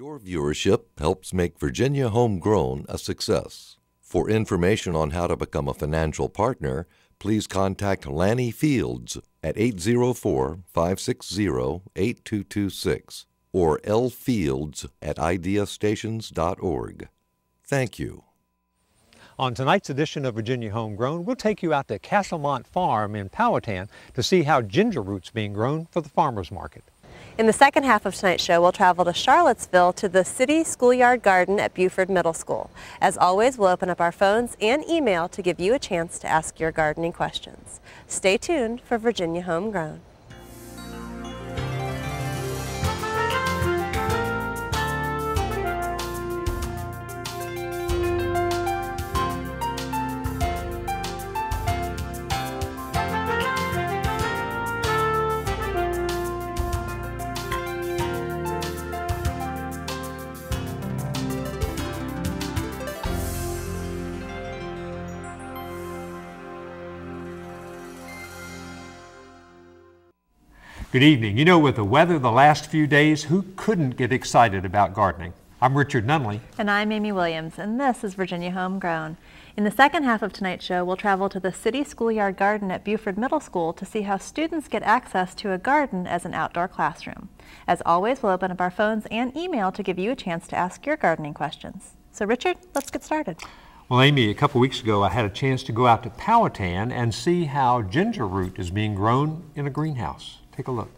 Your viewership helps make Virginia Homegrown a success. For information on how to become a financial partner, please contact Lanny Fields at 804-560-8226 or lfields@ideastations.org. Thank you. On tonight's edition of Virginia Homegrown, we'll take you out to Casselmonte Farm in Powhatan to see how ginger root's being grown for the farmer's market. In the second half of tonight's show, we'll travel to Charlottesville to the City Schoolyard Garden at Buford Middle School. As always, we'll open up our phones and email to give you a chance to ask your gardening questions. Stay tuned for Virginia Homegrown. Good evening. You know, with the weather the last few days, who couldn't get excited about gardening? I'm Richard Nunley. And I'm Amy Williams, and this is Virginia Homegrown. In the second half of tonight's show, we'll travel to the City Schoolyard Garden at Buford Middle School to see how students get access to a garden as an outdoor classroom. As always, we'll open up our phones and email to give you a chance to ask your gardening questions. So Richard, let's get started. Well, Amy, a couple weeks ago I had a chance to go out to Powhatan and see how ginger root is being grown in a greenhouse. Take a look.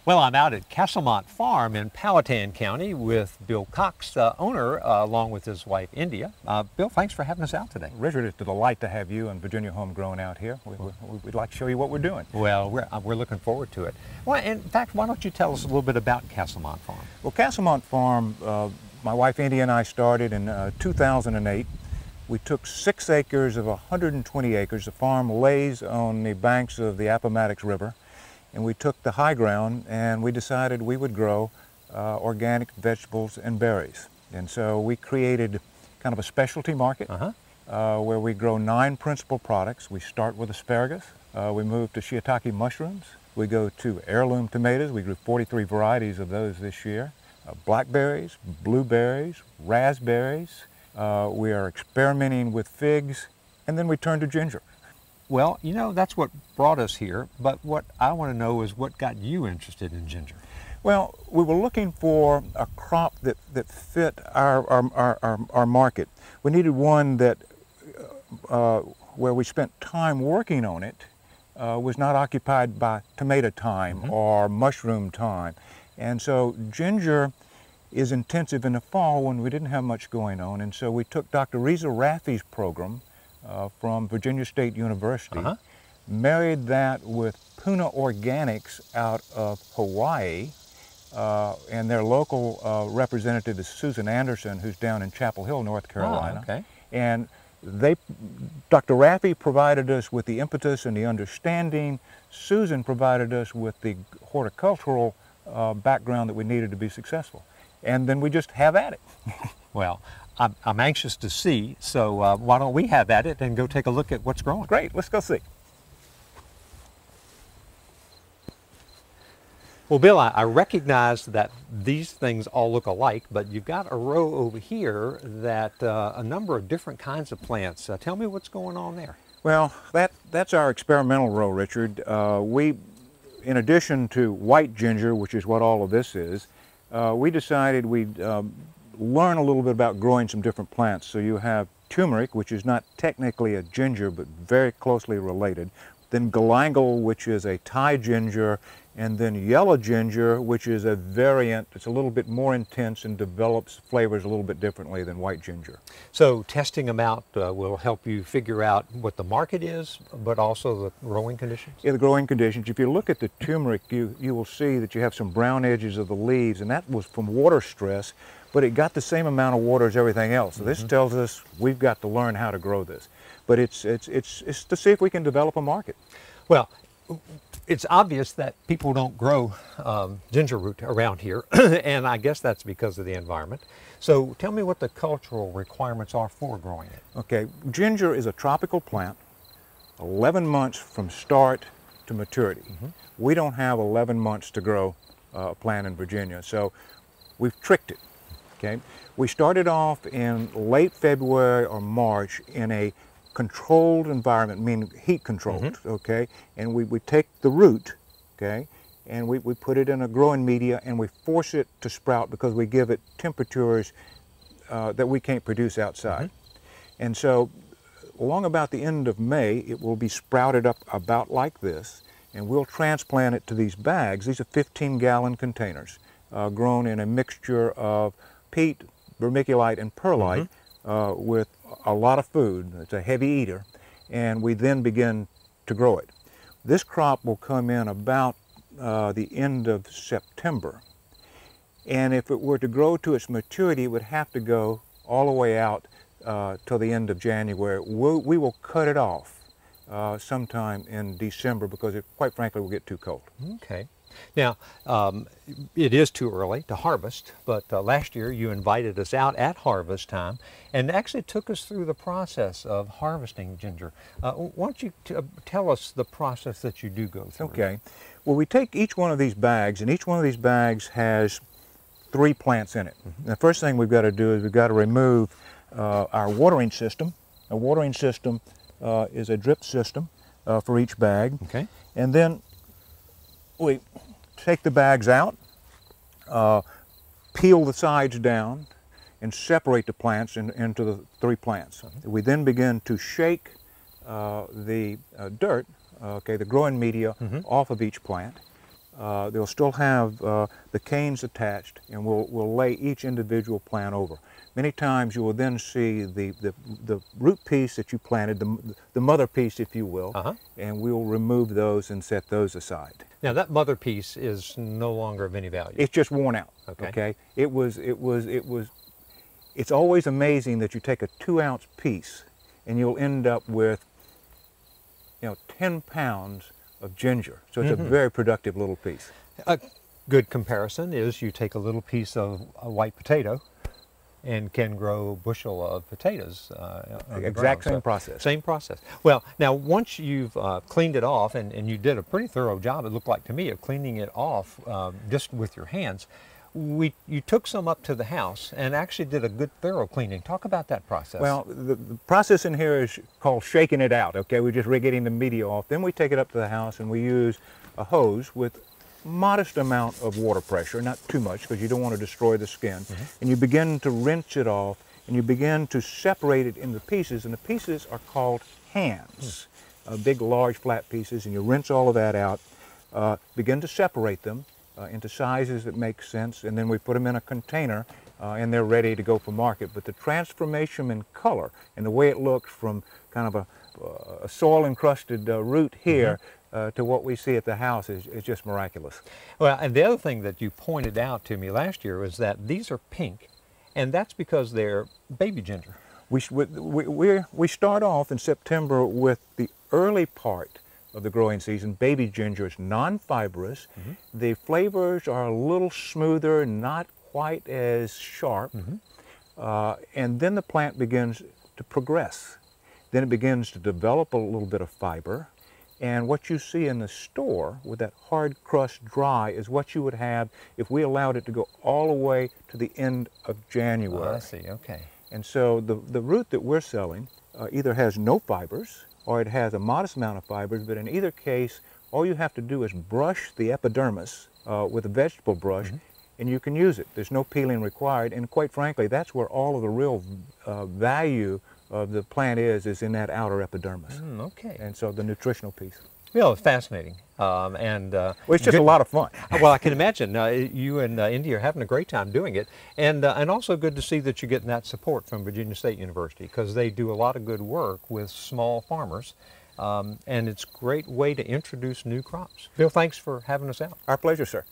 Well, I'm out at Casselmonte Farm in Powhatan County with Bill Cox, owner, along with his wife, India. Bill, thanks for having us out today. Richard, it's a delight to have you and Virginia Homegrown out here. We'd like to show you what we're doing. Well, we're looking forward to it. Well, in fact, why don't you tell us a little bit about Casselmonte Farm? Well, Casselmonte Farm, my wife, India, and I started in 2008. We took 6 acres of 120 acres. The farm lays on the banks of the Appomattox River. And we took the high ground and we decided we would grow organic vegetables and berries. And so we created kind of a specialty market where we grow 9 principal products. We start with asparagus. We move to shiitake mushrooms. We go to heirloom tomatoes. We grew 43 varieties of those this year. Blackberries, blueberries, raspberries. We are experimenting with figs, and then we turn to ginger. Well, you know, that's what brought us here, but what I want to know is what got you interested in ginger? Well, we were looking for a crop that fit our market. We needed one that, where we spent time working on it, was not occupied by tomato time or mushroom time. And so ginger is intensive in the fall when we didn't have much going on, and so we took Dr. Reza Rafi's program from Virginia State University, married that with Puna Organics out of Hawaii, and their local representative is Susan Anderson, who's down in Chapel Hill, North Carolina. Oh, okay. And Dr. Rafi provided us with the impetus and the understanding. Susan provided us with the horticultural background that we needed to be successful. And then we just have at it. Well, I'm anxious to see, so why don't we have at it and go take a look at what's growing? Great, let's go see. Well, Bill, I recognize that these things all look alike, but you've got a row over here that a number of different kinds of plants. Tell me what's going on there. Well, that's our experimental row, Richard. In addition to white ginger, which is what all of this is, we decided we'd learn a little bit about growing some different plants. So you have turmeric, which is not technically a ginger, but very closely related. Then galangal, which is a Thai ginger, and then yellow ginger, which is a variant. It's a little bit more intense and develops flavors a little bit differently than white ginger. So testing them out will help you figure out what the market is, but also the growing conditions? Yeah, the growing conditions. If you look at the turmeric, you will see that you have some brown edges of the leaves, and that was from water stress, but it got the same amount of water as everything else. So this tells us we've got to learn how to grow this. But it's to see if we can develop a market. Well, it's obvious that people don't grow ginger root around here, and I guess that's because of the environment. So tell me what the cultural requirements are for growing it. Okay, ginger is a tropical plant, 11 months from start to maturity. We don't have 11 months to grow plant in Virginia. So we've tricked it. Okay, we started off in late February or March in a controlled environment, meaning heat controlled. Okay, and we take the root, okay, and we put it in a growing media and we force it to sprout because we give it temperatures that we can't produce outside. And so along about the end of May, it will be sprouted up about like this, and we'll transplant it to these bags. These are 15-gallon containers grown in a mixture of peat, vermiculite, and perlite with a lot of food. It's a heavy eater, and we then begin to grow it. This crop will come in about the end of September, and if it were to grow to its maturity, it would have to go all the way out till the end of January. We will cut it off sometime in December because it, quite frankly, will get too cold. Okay. Now, it is too early to harvest, but last year you invited us out at harvest time and actually took us through the process of harvesting ginger. Why don't you tell us the process that you do go through? Okay. Well, we take each one of these bags, and each one of these bags has 3 plants in it. The first thing we've got to do is we've got to remove our watering system. A watering system is a drip system for each bag. Okay. And then we take the bags out, peel the sides down, and separate the plants into the 3 plants. We then begin to shake the dirt, okay, the growing media, off of each plant. They'll still have the canes attached, and we'll lay each individual plant over. Many times you will then see the root piece that you planted, the mother piece, if you will, and we'll remove those and set those aside. Now that mother piece is no longer of any value. It's just worn out. Okay. It's always amazing that you take a 2-ounce piece and you'll end up with, 10 pounds of ginger. So it's a very productive little piece. A good comparison is you take a little piece of a white potato and can grow a bushel of potatoes. Exact same process. Same process. Well, now once you've cleaned it off, and you did a pretty thorough job, it looked like to me, of cleaning it off just with your hands, you took some up to the house and actually did a good thorough cleaning. Talk about that process. Well, the process in here is called shaking it out, okay? We're just getting the media off. Then we take it up to the house and we use a hose with modest amount of water pressure, not too much because you don't want to destroy the skin. And you begin to rinse it off and you begin to separate it into pieces, and the pieces are called hands, big, large, flat pieces, and you rinse all of that out, begin to separate them into sizes that make sense, and then we put them in a container and they're ready to go for market. But the transformation in color and the way it looks from kind of a soil-encrusted root here to what we see at the house is just miraculous. Well, and the other thing that you pointed out to me last year was that these are pink, and that's because they're baby ginger. We start off in September with the early part of the growing season. Baby ginger is non-fibrous. The flavors are a little smoother, not quite as sharp, and then the plant begins to progress. Then it begins to develop a little bit of fiber, and what you see in the store with that hard crust dry is what you would have if we allowed it to go all the way to the end of January. Oh, I see, okay. And so the root that we're selling either has no fibers or it has a modest amount of fibers, but in either case, all you have to do is brush the epidermis with a vegetable brush, and you can use it. There's no peeling required, and quite frankly, that's where all of the real value of the plant is in that outer epidermis. Okay. And so the nutritional piece. Well, it's fascinating. Well, it's just a lot of fun. Well, I can imagine you and Indy are having a great time doing it, and also good to see that you're getting that support from Virginia State University, because they do a lot of good work with small farmers, and it's a great way to introduce new crops. Bill, thanks for having us out. Our pleasure, sir.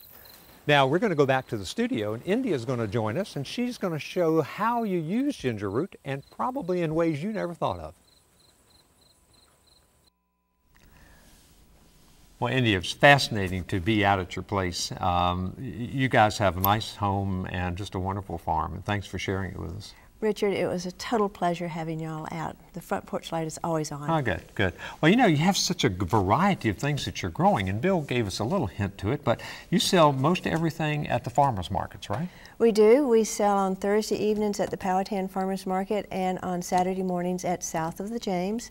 Now we're going to go back to the studio, and Indy is going to join us, and she's going to show how you use ginger root, and probably in ways you never thought of. Well, Indy, it's fascinating to be out at your place. You guys have a nice home and just a wonderful farm, and thanks for sharing it with us. Richard, it was a total pleasure having y'all out. The front porch light is always on. Oh, good, good. Well, you know, you have such a variety of things that you're growing, and Bill gave us a little hint to it, but you sell most everything at the farmers markets, right? We do. We sell on Thursday evenings at the Powhatan Farmers Market and on Saturday mornings at South of the James.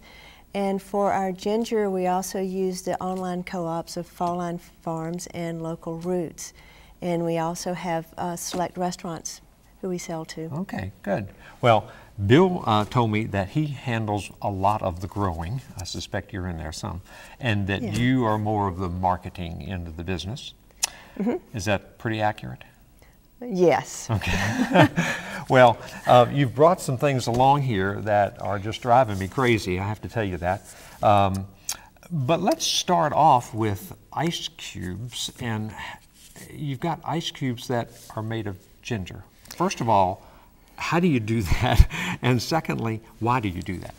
And for our ginger, we also use the online co-ops of Fall Line Farms and Local Roots. And we also have select restaurants who we sell to. Okay, good. Well, Bill told me that he handles a lot of the growing. I suspect you're in there some. And that you are more of the marketing end of the business. Is that pretty accurate? Yes. Okay. Well, you've brought some things along here that are just driving me crazy, I have to tell you that. But let's start off with ice cubes. And you've got ice cubes that are made of ginger. First of all, how do you do that? And secondly, why do you do that?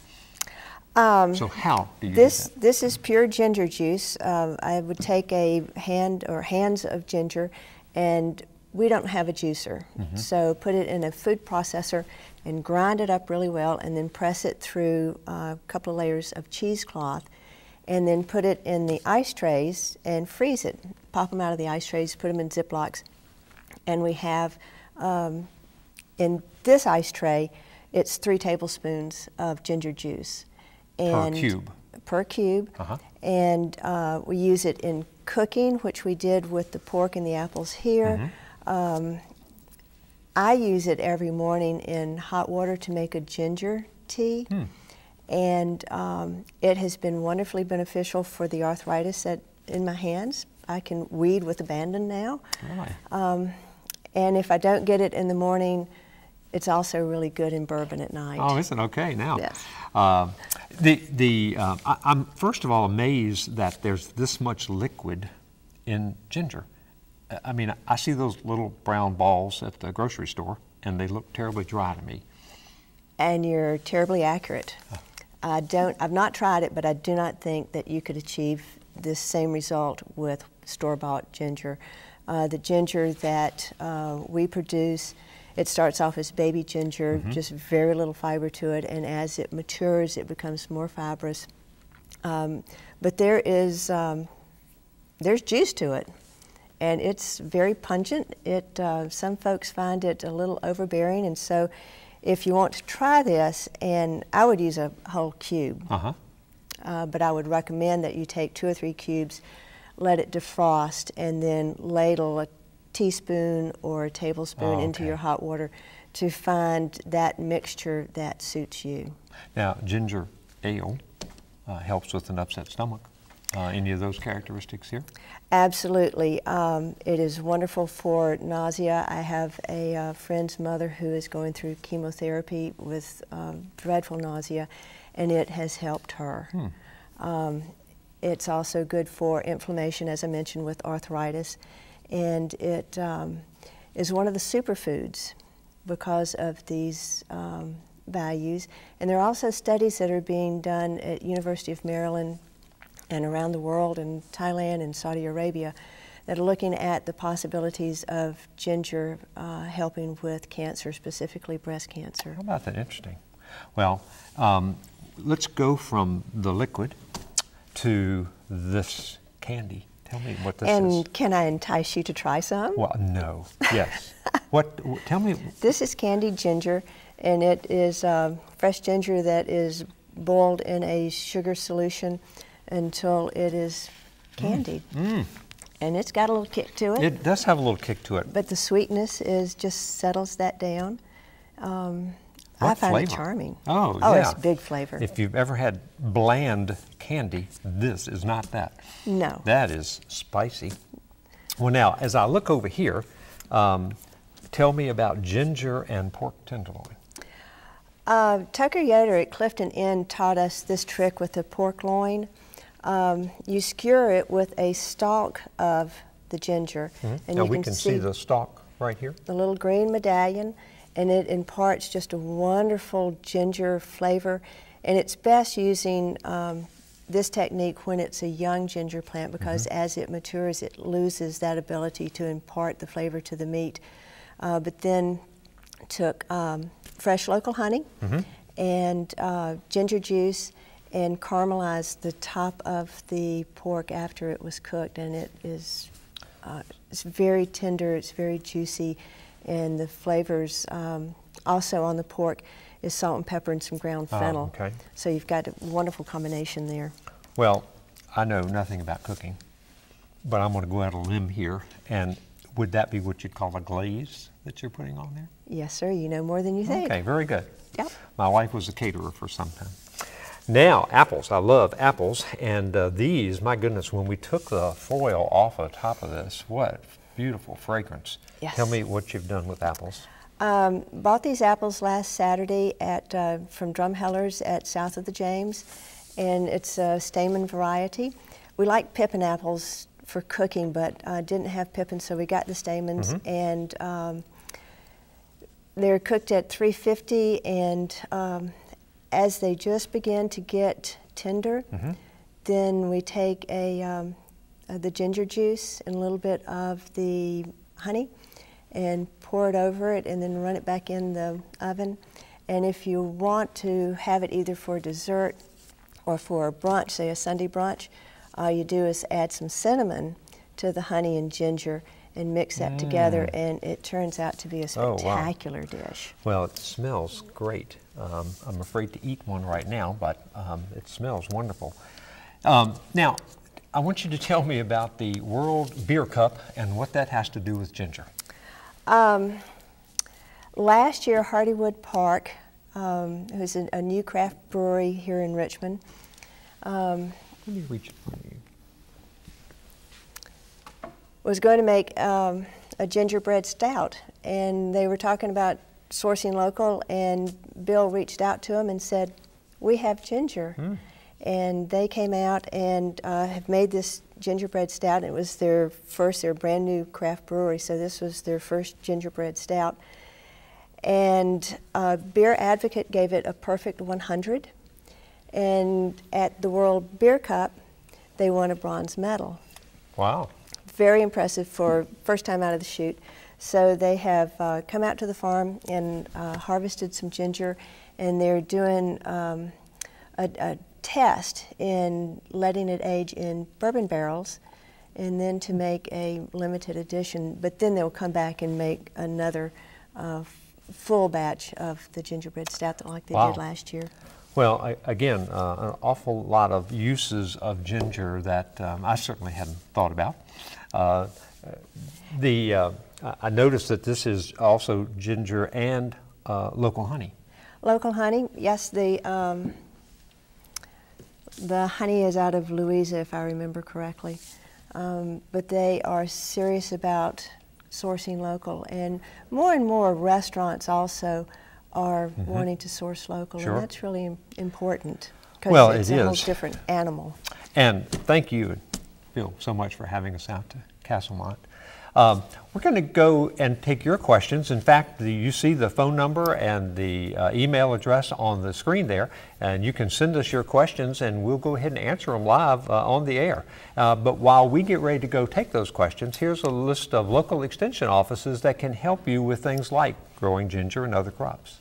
So how do you do that? This is pure ginger juice. I would take a hand or hands of ginger, and we don't have a juicer. So put it in a food processor and grind it up really well, and then press it through a couple of layers of cheesecloth, and then put it in the ice trays and freeze it. Pop them out of the ice trays, put them in Ziplocs, and we have in this ice tray, it's 3 tablespoons of ginger juice. And per cube? Per cube. And we use it in cooking, which we did with the pork and the apples here. I use it every morning in hot water to make a ginger tea. And it has been wonderfully beneficial for the arthritis in my hands. I can weed with abandon now. Really? And if I don't get it in the morning, it's also really good in bourbon at night. Oh, is it? Okay, now. Yes. I'm first of all amazed that there's this much liquid in ginger. I mean, I see those little brown balls at the grocery store, and they look terribly dry to me. And you're terribly accurate. I've not tried it, but I do not think that you could achieve this same result with store-bought ginger. The ginger that we produce, it starts off as baby ginger, just very little fiber to it, and as it matures, it becomes more fibrous. But there's juice to it, and it's very pungent. Some folks find it a little overbearing, and so if you want to try this, and I would use a whole cube, but I would recommend that you take 2 or 3 cubes, let it defrost, and then ladle a teaspoon or a tablespoon into your hot water to find that mixture that suits you. Now, ginger ale helps with an upset stomach. Any of those characteristics here? Absolutely. It is wonderful for nausea. I have a friend's mother who is going through chemotherapy with dreadful nausea, and it has helped her. It's also good for inflammation, as I mentioned, with arthritis, and it is one of the superfoods because of these values. And there are also studies that are being done at University of Maryland and around the world, in Thailand and Saudi Arabia, that are looking at the possibilities of ginger helping with cancer, specifically breast cancer. How about that? Interesting. Well, let's go from the liquid to this candy. Tell me what this is. And can I entice you to try some? Well, no. Yes. Tell me. This is candied ginger, and it is fresh ginger that is boiled in a sugar solution until it is candied. And it's got a little kick to it. It does have a little kick to it. But the sweetness just settles that down. I find it charming. Oh, yeah. Yeah. It's big flavor. If you've ever had bland candy, this is not that. No. That is spicy. Well, now, as I look over here, tell me about ginger and pork tenderloin. Tucker Yoder at Clifton Inn taught us this trick with the pork loin. You skewer it with a stalk of the ginger. And now you we can see the stalk right here. The little green medallion, and it imparts just a wonderful ginger flavor. And it's best using this technique when it's a young ginger plant, because as it matures, it loses that ability to impart the flavor to the meat. But then took fresh local honey and ginger juice, and caramelize the top of the pork after it was cooked, and it is it's very tender, it's very juicy, and the flavors also on the pork is salt and pepper and some ground fennel. Okay. So you've got a wonderful combination there. Well, I know nothing about cooking, but I'm going to go out on a limb here. And would that be what you'd call a glaze that you're putting on there? Yes, sir. You know more than you think. Okay, very good. Yep. My wife was a caterer for some time. Now, apples. I love apples. And these, my goodness, when we took the foil off the top of this, what beautiful fragrance. Yes. Tell me what you've done with apples. Bought these apples last Saturday at from Drumheller's at south of the James, and it's a Stamen variety. We like pippin apples for cooking, but didn't have pippin, so we got the stamens, and they're cooked at 350, and as they just begin to get tender, then we take the ginger juice and a little bit of the honey and pour it over it, and then run it back in the oven. And if you want to have it either for dessert or for a brunch, say a Sunday brunch, all you do is add some cinnamon to the honey and ginger and mix that together, and it turns out to be a spectacular dish. Well, it smells great. I'm afraid to eat one right now, but it smells wonderful. Now, I want you to tell me about the World Beer Cup and what that has to do with ginger. Last year, Hardywood Park, who's a new craft brewery here in Richmond. Let me reach it for you. Was going to make a gingerbread stout, and they were talking about sourcing local, and Bill reached out to them and said, we have ginger. And they came out and have made this gingerbread stout. It was their brand new craft brewery, so this was their first gingerbread stout. And Beer Advocate gave it a perfect 100. And at the World Beer Cup, they won a bronze medal. Wow. Very impressive for first time out of the chute. So they have come out to the farm and harvested some ginger, and they're doing a test in letting it age in bourbon barrels, and then to make a limited edition. But then they'll come back and make another full batch of the gingerbread stout like they did last year. Well, again, an awful lot of uses of ginger that I certainly hadn't thought about. I noticed that this is also ginger and local honey. Local honey, yes. The honey is out of Louisa, if I remember correctly. But they are serious about sourcing local, and more restaurants also are wanting to source local, and that's really important because it's a whole different animal. And thank you, Bill, so much for having us out to Casselmonte. We're going to go and take your questions. In fact, you see the phone number and the email address on the screen there, and you can send us your questions and we'll go ahead and answer them live on the air. But while we get ready to go take those questions, here's a list of local extension offices that can help you with things like growing ginger and other crops.